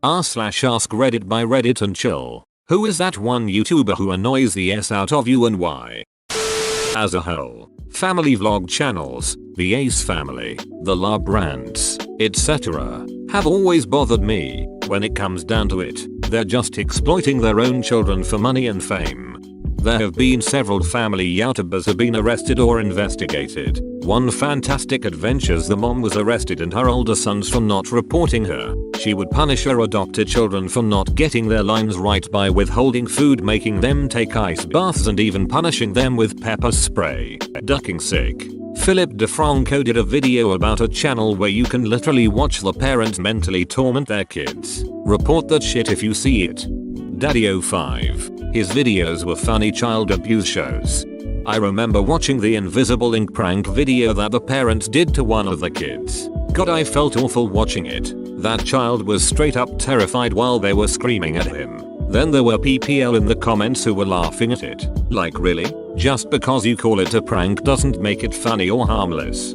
r/AskReddit by Reddit and chill. Who is that one YouTuber who annoys the S out of you and why? As a whole, family vlog channels, the Ace family, the La Brands, etc. have always bothered me. When it comes down to it, they're just exploiting their own children for money and fame. There have been several family YouTubers have been arrested or investigated. One Fantastic Adventures, the mom was arrested and her older sons for not reporting her. She would punish her adopted children for not getting their lines right by withholding food, making them take ice baths and even punishing them with pepper spray. Ducking sick. Philip DeFranco did a video about a channel where you can literally watch the parents mentally torment their kids. Report that shit if you see it. Daddy05. His videos were funny child abuse shows. I remember watching the invisible ink prank video that the parents did to one of the kids. God, I felt awful watching it. That child was straight up terrified while they were screaming at him. Then there were PPL in the comments who were laughing at it. Like, really? Just because you call it a prank doesn't make it funny or harmless.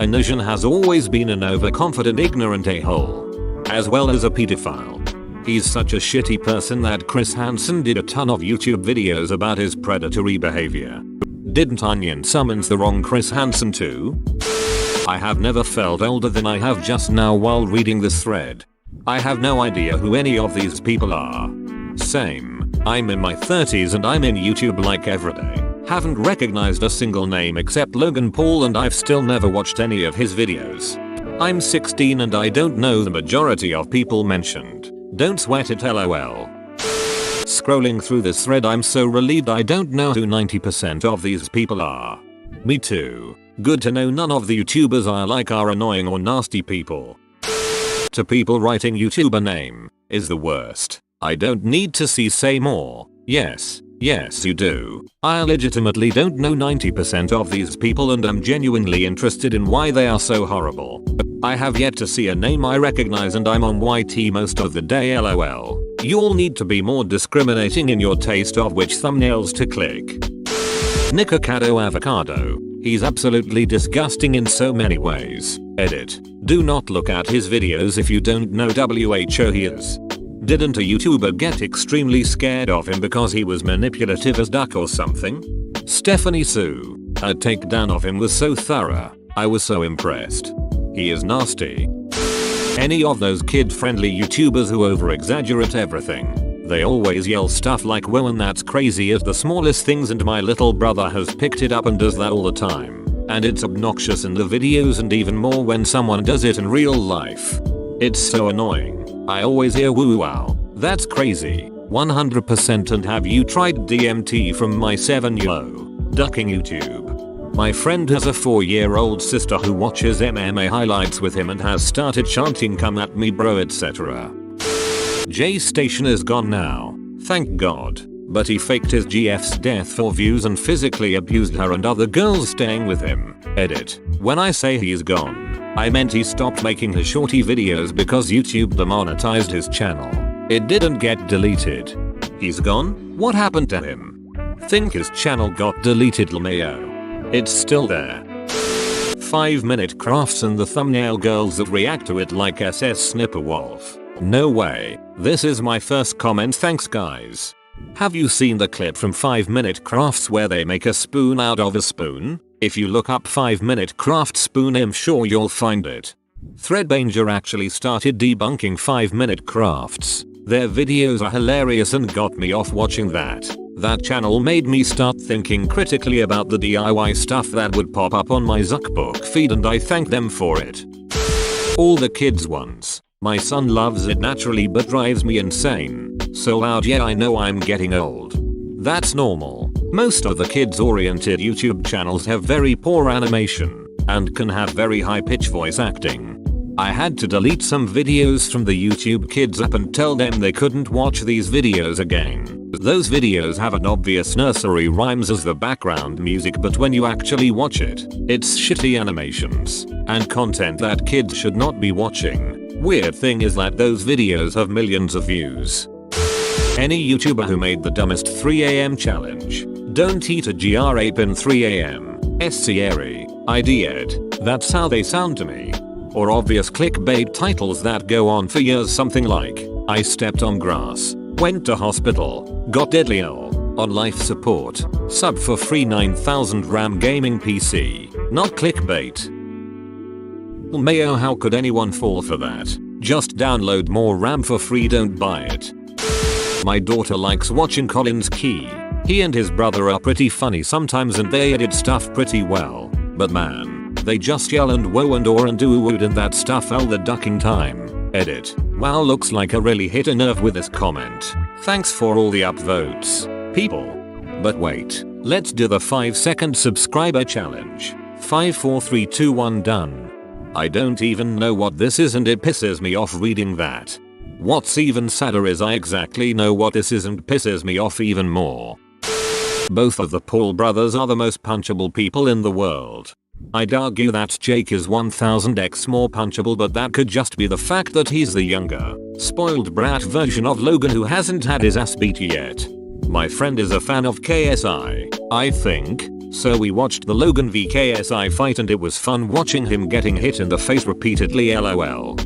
Annoys has always been an overconfident, ignorant a-hole, as well as a pedophile. He's such a shitty person that Chris Hansen did a ton of YouTube videos about his predatory behavior. Didn't Onion summons the wrong Chris Hansen too? I have never felt older than I have just now while reading this thread. I have no idea who any of these people are. Same. I'm in my 30s and I'm in YouTube like every day. Haven't recognized a single name except Logan Paul and I've still never watched any of his videos. I'm 16 and I don't know the majority of people mentioned. Don't sweat it, lol. Scrolling through this thread, I'm so relieved I don't know who 90% of these people are. Me too. Good to know none of the YouTubers I like are annoying or nasty people. To people writing YouTuber name is the worst. I don't need to say more. Yes you do. I legitimately don't know 90% of these people and I'm genuinely interested in why they are so horrible. I have yet to see a name I recognize and I'm on YT most of the day, lol. You'll need to be more discriminating in your taste of which thumbnails to click. Nikocado Avocado. He's absolutely disgusting in so many ways. Edit. Do not look at his videos if you don't know WHO he is. Didn't a YouTuber get extremely scared of him because he was manipulative as duck or something? Stephanie Sue. Her takedown of him was so thorough. I was so impressed. He is nasty. Any of those kid-friendly YouTubers who over-exaggerate everything. They always yell stuff like whoa and that's crazy at the smallest things and my little brother has picked it up and does that all the time. And it's obnoxious in the videos and even more when someone does it in real life. It's so annoying. I always hear woo wow, that's crazy, 100%. And have you tried DMT from my 7-yo? Ducking YouTube. My friend has a 4-year-old sister who watches MMA highlights with him and has started chanting come at me bro etc. Jay Station is gone now, thank God, but he faked his GF's death for views and physically abused her and other girls staying with him. Edit. When I say he's gone, I meant he stopped making his shorty videos because YouTube demonetized his channel. It didn't get deleted. He's gone? What happened to him? Think his channel got deleted, LMAO. It's still there. 5-minute crafts and the thumbnail girls that react to it like SS Snipperwolf. No way. This is my first comment, thanks guys. Have you seen the clip from 5-minute crafts where they make a spoon out of a spoon? If you look up 5-minute craft spoon, I'm sure you'll find it. Threadbanger actually started debunking 5-minute crafts. Their videos are hilarious and got me off watching that. That channel made me start thinking critically about the DIY stuff that would pop up on my Zuckbook feed and I thank them for it. All the kids ones. My son loves it naturally but drives me insane. So loud, yeah, I know I'm getting old. That's normal. Most of the kids-oriented YouTube channels have very poor animation and can have very high-pitched voice acting. I had to delete some videos from the YouTube Kids app and tell them they couldn't watch these videos again. Those videos have an obvious nursery rhymes as the background music, but when you actually watch it, it's shitty animations and content that kids should not be watching. Weird thing is that those videos have millions of views. Any YouTuber who made the dumbest 3 AM challenge. Don't eat a GR ape in 3 AM. Scary. I did. That's how they sound to me. or obvious clickbait titles that go on for years, something like, I stepped on grass, went to hospital, got deadly ill, on life support, sub for free 9000 RAM gaming PC. Not clickbait. Mayo, how could anyone fall for that? Just download more RAM for free, don't buy it. My daughter likes watching Colin's Key. He and his brother are pretty funny sometimes and they edit stuff pretty well. But man, they just yell and whoa and or and do wood and that stuff all the ducking time. Edit. Wow, looks like I really hit a nerve with this comment. Thanks for all the upvotes, people. But wait, let's do the 5-second subscriber challenge. 5, 4, 3, 2, 1, done. I don't even know what this is and it pisses me off reading that. What's even sadder is I exactly know what this is and pisses me off even more. Both of the Paul brothers are the most punchable people in the world. I'd argue that Jake is 1000x more punchable, but that could just be the fact that he's the younger, spoiled brat version of Logan who hasn't had his ass beat yet. My friend is a fan of KSI, I think, so we watched the Logan v KSI fight and it was fun watching him getting hit in the face repeatedly, lol.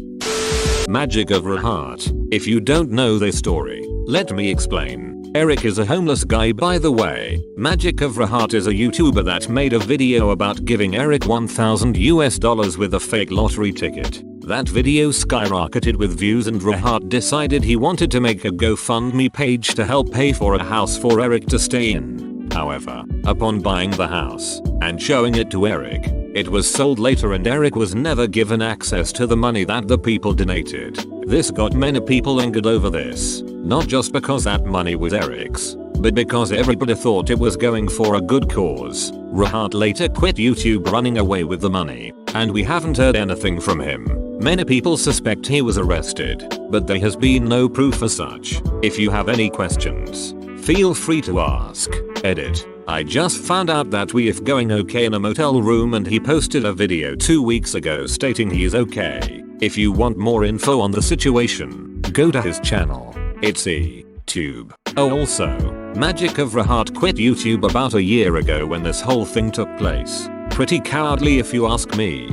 Magic of Rahat. If you don't know this story, let me explain. Eric is a homeless guy, by the way. Magic of Rahat is a YouTuber that made a video about giving Eric $1,000 with a fake lottery ticket. That video skyrocketed with views and Rahat decided he wanted to make a GoFundMe page to help pay for a house for Eric to stay in. However, upon buying the house and showing it to Eric, it was sold later and Eric was never given access to the money that the people donated. This got many people angered over this, not just because that money was Eric's, but because everybody thought it was going for a good cause. Rahat later quit YouTube running away with the money, and we haven't heard anything from him. Many people suspect he was arrested, but there has been no proof as such. If you have any questions, feel free to ask. Edit. I just found out that we if going okay in a motel room and he posted a video 2 weeks ago stating he's okay. If you want more info on the situation, go to his channel. It's YouTube. Oh, also, Magic of Rahat quit YouTube about a year ago when this whole thing took place. Pretty cowardly if you ask me.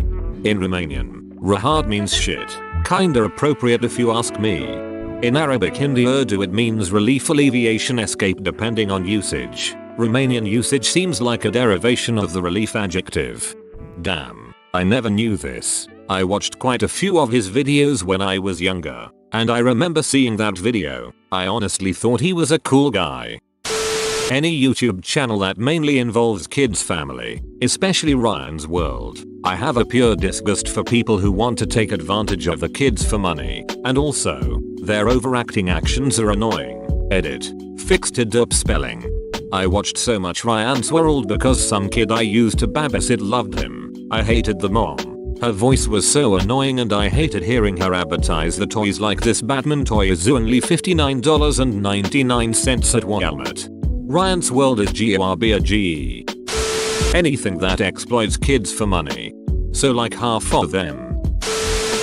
In Romanian, Rahat means shit. Kinda appropriate if you ask me. In Arabic, Hindi, Urdu it means relief, alleviation, escape depending on usage. Romanian usage seems like a derivation of the relief adjective. Damn, I never knew this. I watched quite a few of his videos when I was younger, and I remember seeing that video. I honestly thought he was a cool guy. Any YouTube channel that mainly involves kids' family, especially Ryan's World, I have a pure disgust for people who want to take advantage of the kids for money, and also, their overacting actions are annoying. Edit. Fixed it up spelling. I watched so much Ryan's World because some kid I used to babysit loved him. I hated the mom. Her voice was so annoying and I hated hearing her advertise the toys like this Batman toy is only $59.99 at Walmart. Ryan's World is GORBAGE. Anything that exploits kids for money. So like half of them.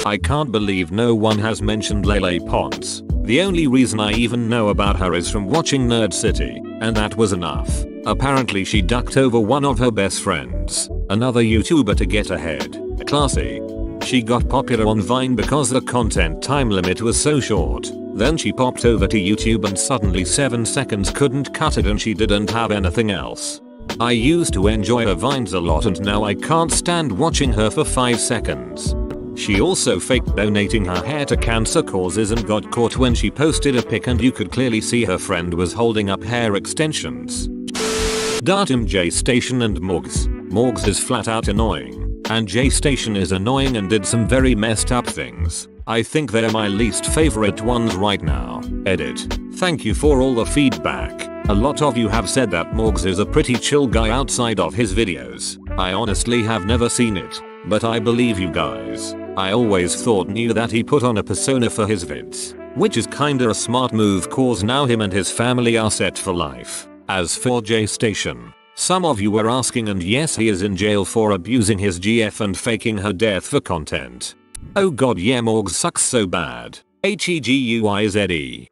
I can't believe no one has mentioned Lele Pons. The only reason I even know about her is from watching Nerd City, and that was enough. Apparently she ducked over one of her best friends, another YouTuber, to get ahead. Classy. She got popular on Vine because the content time limit was so short. Then she popped over to YouTube and suddenly 7 seconds couldn't cut it and she didn't have anything else. I used to enjoy her Vines a lot and now I can't stand watching her for 5 seconds. She also faked donating her hair to cancer causes and got caught when she posted a pic and you could clearly see her friend was holding up hair extensions. Datum J Station and Morgs. Morgs is flat out annoying, and J Station is annoying and did some very messed up things. I think they're my least favorite ones right now. Edit. Thank you for all the feedback. A lot of you have said that Morgs is a pretty chill guy outside of his videos. I honestly have never seen it, but I believe you guys. I always knew that he put on a persona for his vids, which is kinda a smart move cause now him and his family are set for life. As for J Station, some of you were asking and yes, he is in jail for abusing his GF and faking her death for content. Oh god, yeah, Morgs sucks so bad. HEGUIZE.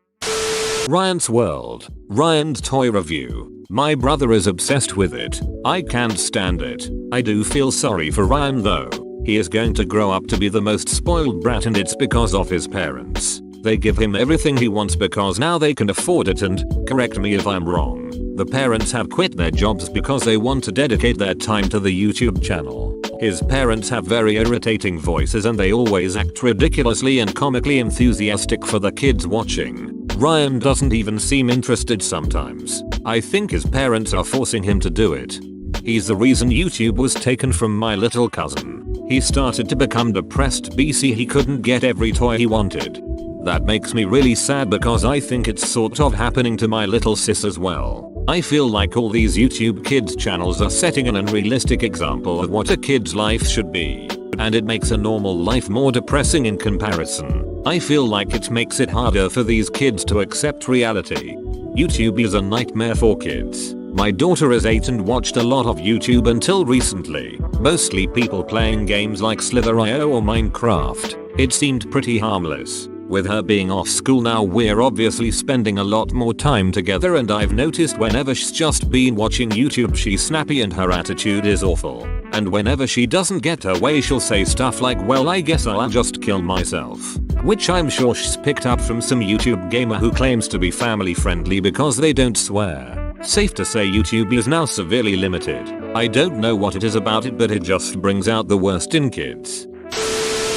Ryan's World. Ryan's toy review. My brother is obsessed with it. I can't stand it. I do feel sorry for Ryan though. He is going to grow up to be the most spoiled brat, and it's because of his parents. They give him everything he wants because now they can afford it, and correct me if I'm wrong, the parents have quit their jobs because they want to dedicate their time to the YouTube channel. His parents have very irritating voices and they always act ridiculously and comically enthusiastic for the kids watching. Ryan doesn't even seem interested sometimes. I think his parents are forcing him to do it. He's the reason YouTube was taken from my little cousin. He started to become depressed BC he couldn't get every toy he wanted. That makes me really sad because I think it's sort of happening to my little sis as well. I feel like all these YouTube kids channels are setting an unrealistic example of what a kid's life should be. And it makes a normal life more depressing in comparison. I feel like it makes it harder for these kids to accept reality. YouTube is a nightmare for kids. My daughter is 8 and watched a lot of YouTube until recently. Mostly people playing games like Slither.io or Minecraft. It seemed pretty harmless. With her being off school now, we're obviously spending a lot more time together, and I've noticed whenever she's just been watching YouTube she's snappy and her attitude is awful. And whenever she doesn't get her way she'll say stuff like, well, I guess I'll just kill myself. Which I'm sure she's picked up from some YouTube gamer who claims to be family friendly because they don't swear. Safe to say YouTube is now severely limited. I don't know what it is about it, but it just brings out the worst in kids.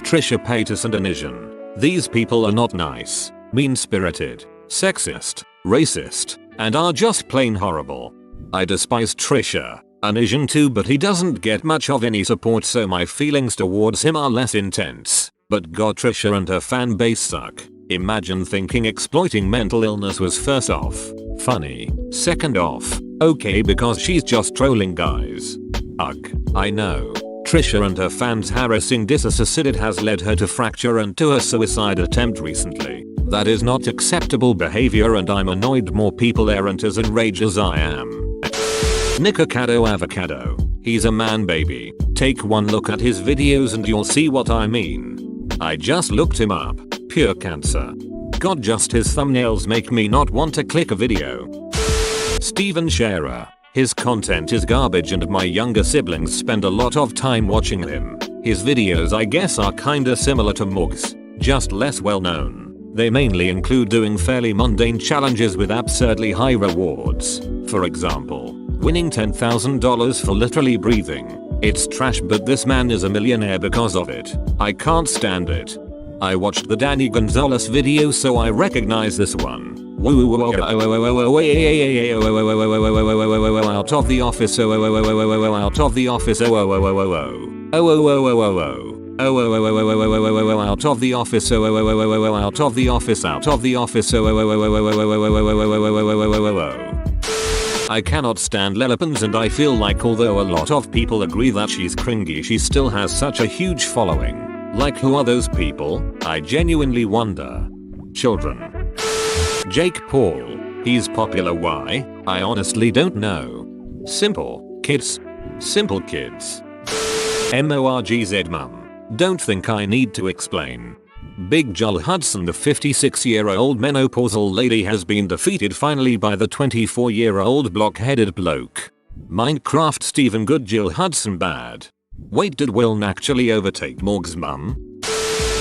Trisha Paytas and Anision. These people are not nice, mean-spirited, sexist, racist, and are just plain horrible. I despise Trisha, Anision too, but he doesn't get much of any support, so my feelings towards him are less intense. But God, Trisha and her fan base suck. Imagine thinking exploiting mental illness was first off funny, second off okay because she's just trolling guys. Ugh, I know. Trisha and her fans harassing disassociated has led her to fracture and to a suicide attempt recently. That is not acceptable behavior, and I'm annoyed more people aren't as enraged as I am. Nikocado Avocado. He's a man baby. Take one look at his videos and you'll see what I mean. I just looked him up. Pure cancer. God, just his thumbnails make me not want to click a video. Steven Scherer. His content is garbage and my younger siblings spend a lot of time watching him. His videos I guess are kinda similar to Mugs, just less well known. They mainly include doing fairly mundane challenges with absurdly high rewards. For example, winning $10,000 for literally breathing. It's trash, but this man is a millionaire because of it. I can't stand it. I watched the Danny Gonzalez video so I recognize this one. Out of the office, out of the office, out of the office, out of the office, out of the office. I cannot stand Lelipens, and I feel like although a lot of people agree that she's cringy, she still has such a huge following. Like, who are those people? I genuinely wonder. Children. Jake Paul. He's popular, why? I honestly don't know. Simple kids. Simple kids. MORGZ mum. Don't think I need to explain. Big Joel Hudson, the 56-year-old menopausal lady, has been defeated finally by the 24-year-old block-headed bloke. Minecraft Stephen good, Jill Hudson bad. Wait, did Will actually overtake Morg's mum?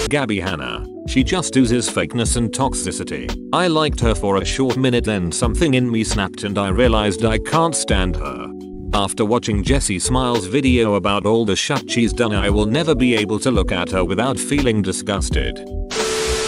Gabby Hanna. She just oozes fakeness and toxicity. I liked her for a short minute, then something in me snapped and I realized I can't stand her. After watching Jessie Smiles' video about all the shit she's done, I will never be able to look at her without feeling disgusted.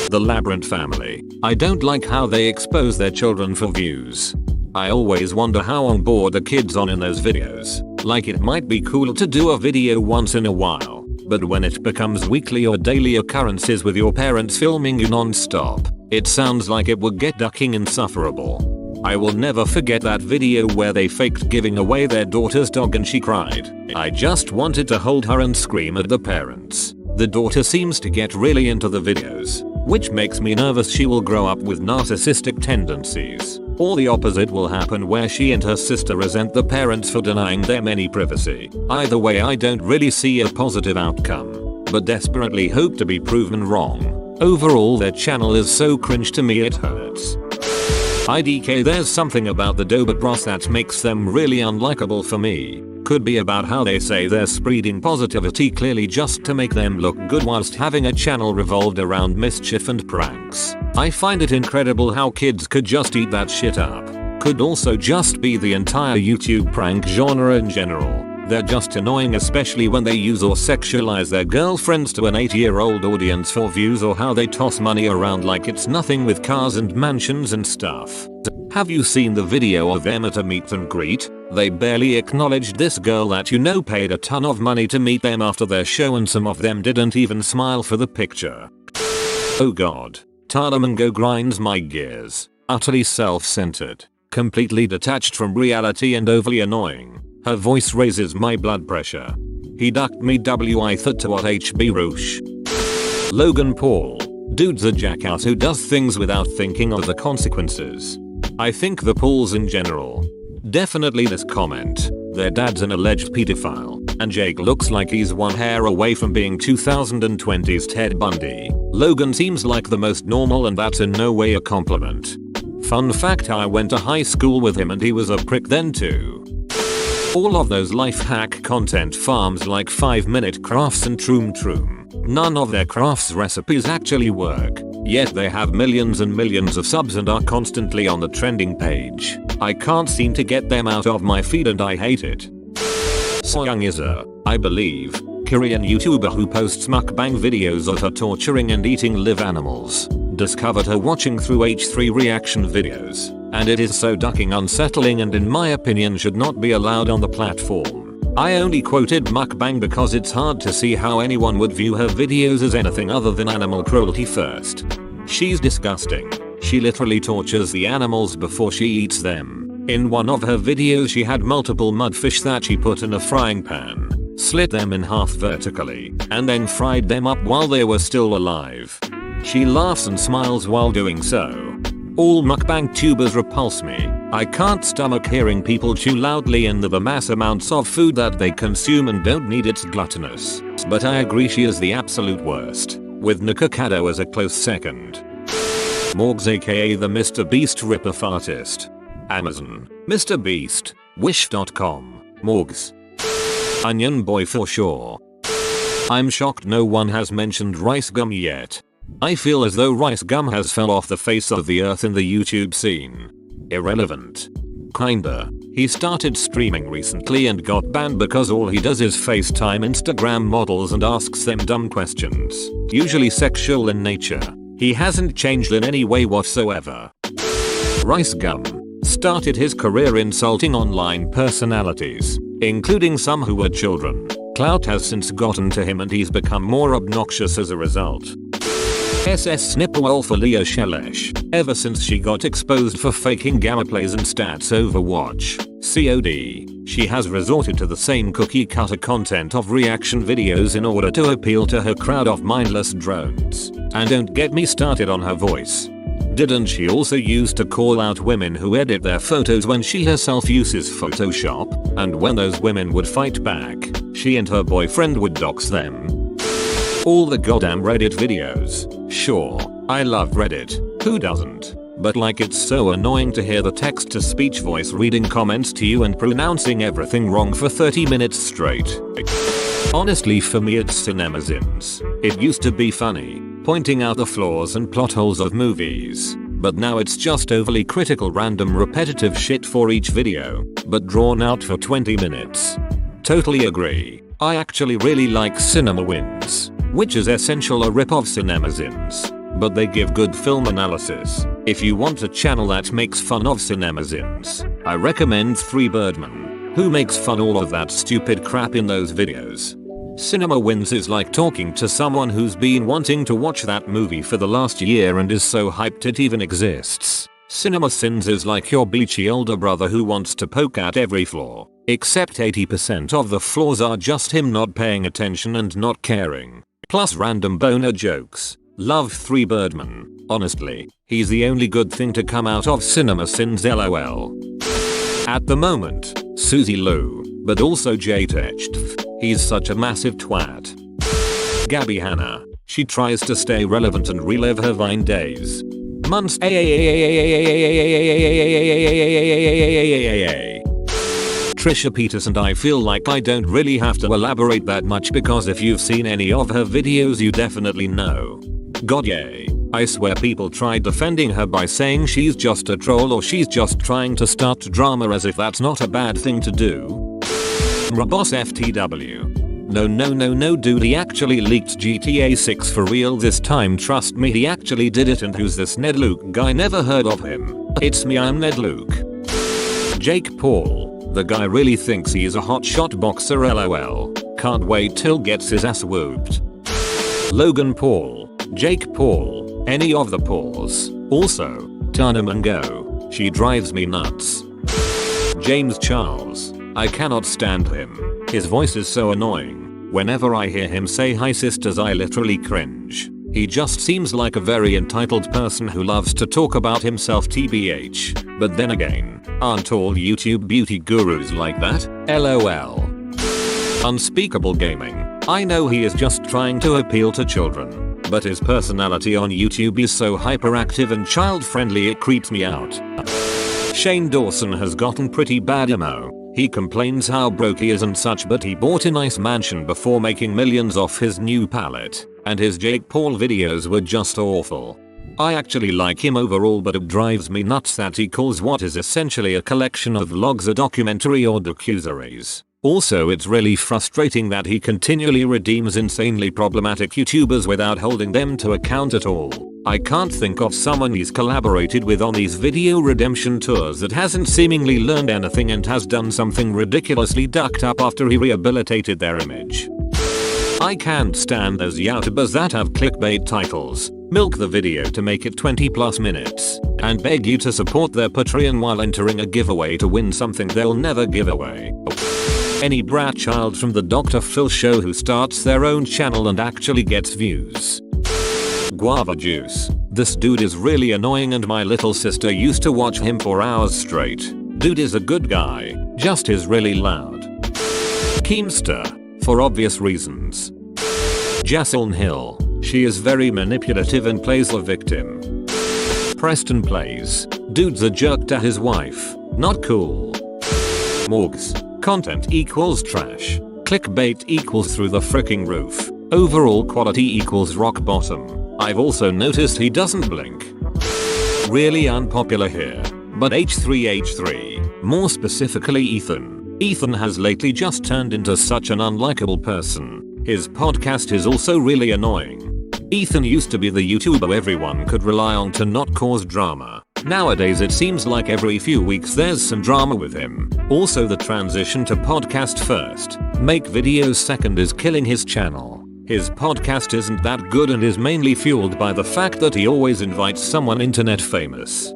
The Labyrinth family. I don't like how they expose their children for views. I always wonder how on board the kids on in those videos. Like, it might be cool to do a video once in a while, but when it becomes weekly or daily occurrences with your parents filming you non-stop, it sounds like it would get ducking insufferable. I will never forget that video where they faked giving away their daughter's dog and she cried. I just wanted to hold her and scream at the parents. The daughter seems to get really into the videos, which makes me nervous she will grow up with narcissistic tendencies. Or the opposite will happen, where she and her sister resent the parents for denying them any privacy. Either way, I don't really see a positive outcome, but desperately hope to be proven wrong. Overall, their channel is so cringe to me it hurts. IDK, there's something about the Dober Bros that makes them really unlikable for me. Could be about how they say they're spreading positivity clearly just to make them look good whilst having a channel revolved around mischief and pranks. I find it incredible how kids could just eat that shit up. Could also just be the entire YouTube prank genre in general. They're just annoying, especially when they use or sexualize their girlfriends to an 8-year-old audience for views, or how they toss money around like it's nothing with cars and mansions and stuff. Have you seen the video of them at a meet and greet? They barely acknowledged this girl that paid a ton of money to meet them after their show, and some of them didn't even smile for the picture. Oh god. Talamango grinds my gears. Utterly self-centered. Completely detached from reality and overly annoying. Her voice raises my blood pressure. He ducked me I thought to what HB Roosh. Logan Paul. Dude's a jackass who does things without thinking of the consequences. I think the Pauls in general. Definitely this comment. Their dad's an alleged pedophile, and Jake looks like he's one hair away from being 2020's Ted Bundy. Logan seems like the most normal, and that's in no way a compliment. Fun fact, I went to high school with him and he was a prick then too. All of those life hack content farms like 5-minute crafts and troom. None of their crafts recipes actually work, yet they have millions and millions of subs and are constantly on the trending page. I can't seem to get them out of my feed and I hate it. Soyoung is a, I believe, Korean YouTuber who posts mukbang videos of her torturing and eating live animals. Discovered her watching through H3 reaction videos, and it is so ducking unsettling and in my opinion should not be allowed on the platform. I only quoted mukbang because it's hard to see how anyone would view her videos as anything other than animal cruelty first. She's disgusting. She literally tortures the animals before she eats them. In one of her videos she had multiple mudfish that she put in a frying pan, slit them in half vertically, and then fried them up while they were still alive. She laughs and smiles while doing so. All mukbang tubers repulse me. I can't stomach hearing people chew loudly in the mass amounts of food that they consume and don't need. It's gluttonous. But I agree she is the absolute worst, with Nikocado as a close second. Morgs aka the Mr. Beast ripoff artist. Amazon, Mr. Beast, Wish.com, Morgs. Onion Boy for sure. I'm shocked no one has mentioned rice gum yet. I feel as though rice gum has fell off the face of the earth in the YouTube scene. Irrelevant. Kinda. He started streaming recently and got banned because all he does is FaceTime Instagram models and asks them dumb questions, usually sexual in nature. He hasn't changed in any way whatsoever. Rice Gum started his career insulting online personalities, including some who were children. Clout has since gotten to him and he's become more obnoxious as a result. SS Snipperwell for Leah Shelesh, ever since she got exposed for faking gamma plays and stats Overwatch, COD, she has resorted to the same cookie cutter content of reaction videos in order to appeal to her crowd of mindless drones. And don't get me started on her voice. Didn't she also used to call out women who edit their photos when she herself uses Photoshop? And when those women would fight back, she and her boyfriend would dox them. All the goddamn Reddit videos. Sure, I love Reddit, who doesn't? But like, it's so annoying to hear the text-to-speech voice reading comments to you and pronouncing everything wrong for 30 minutes straight. Honestly, for me it's CinemaSins. It used to be funny, pointing out the flaws and plot holes of movies. But now it's just overly critical random repetitive shit for each video, but drawn out for 20 minutes. Totally agree. I actually really like CinemaWins, which is essential a rip of CinemaSins. But they give good film analysis. If you want a channel that makes fun of CinemaSins, I recommend 3 Birdman, who makes fun all of that stupid crap in those videos. CinemaWins is like talking to someone who's been wanting to watch that movie for the last year and is so hyped it even exists. CinemaSins is like your beachy older brother who wants to poke at every flaw, except 80% of the flaws are just him not paying attention and not caring. Plus random boner jokes. Love 3 Birdman. Honestly, he's the only good thing to come out of CinemaSins LOL. At the moment, Susie Lou, but also JTech. He's such a massive twat. Gabby Hanna. She tries to stay relevant and relive her Vine days. Months. Trisha Peters, and I feel like I don't really have to elaborate that much because if you've seen any of her videos you definitely know. God yay. I swear people tried defending her by saying she's just a troll or she's just trying to start drama, as if that's not a bad thing to do. Rabos FTW. No dude, he actually leaked GTA 6 for real this time, trust me, he actually did it. And who's this Ned Luke guy? Never heard of him. It's me, I'm Ned Luke. Jake Paul. The guy really thinks he is a hotshot boxer, lol. Can't wait till gets his ass whooped. Logan Paul. Jake Paul. Any of the Pauls. Also, Tana Mungo. She drives me nuts. James Charles. I cannot stand him. His voice is so annoying. Whenever I hear him say hi sisters I literally cringe. He just seems like a very entitled person who loves to talk about himself tbh. But then again, aren't all YouTube beauty gurus like that? LOL. Unspeakable Gaming. I know he is just trying to appeal to children, but his personality on YouTube is so hyperactive and child friendly it creeps me out. Shane Dawson has gotten pretty bad emo. He complains how broke he is and such, but he bought a nice mansion before making millions off his new palette, and his Jake Paul videos were just awful. I actually like him overall, but it drives me nuts that he calls what is essentially a collection of vlogs a documentary or documentaries. Also, it's really frustrating that he continually redeems insanely problematic YouTubers without holding them to account at all. I can't think of someone he's collaborated with on these video redemption tours that hasn't seemingly learned anything and has done something ridiculously ducked up after he rehabilitated their image. I can't stand those YouTubers that have clickbait titles, milk the video to make it 20+ minutes, and beg you to support their Patreon while entering a giveaway to win something they'll never give away. Any brat child from the Dr. Phil show who starts their own channel and actually gets views. Guava Juice. This dude is really annoying and my little sister used to watch him for hours straight. Dude is a good guy, just is really loud. Keemster. For obvious reasons. Jacelyn Hill. She is very manipulative and plays the victim. Preston Plays. Dude's a jerk to his wife. Not cool. Morgs. Content equals trash. Clickbait equals through the fricking roof. Overall quality equals rock bottom. I've also noticed he doesn't blink. Really unpopular here, but H3H3, more specifically Ethan. Ethan has lately just turned into such an unlikable person. His podcast is also really annoying. Ethan used to be the YouTuber everyone could rely on to not cause drama. Nowadays it seems like every few weeks there's some drama with him. Also, the transition to podcast first, make videos second is killing his channel. His podcast isn't that good and is mainly fueled by the fact that he always invites someone internet famous.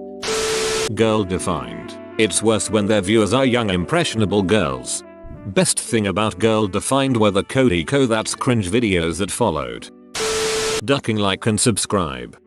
Girl defined. It's worse when their viewers are young impressionable girls. Best thing about Girl Defined were the Cody Co That's Cringe videos that followed. Ducking like and subscribe.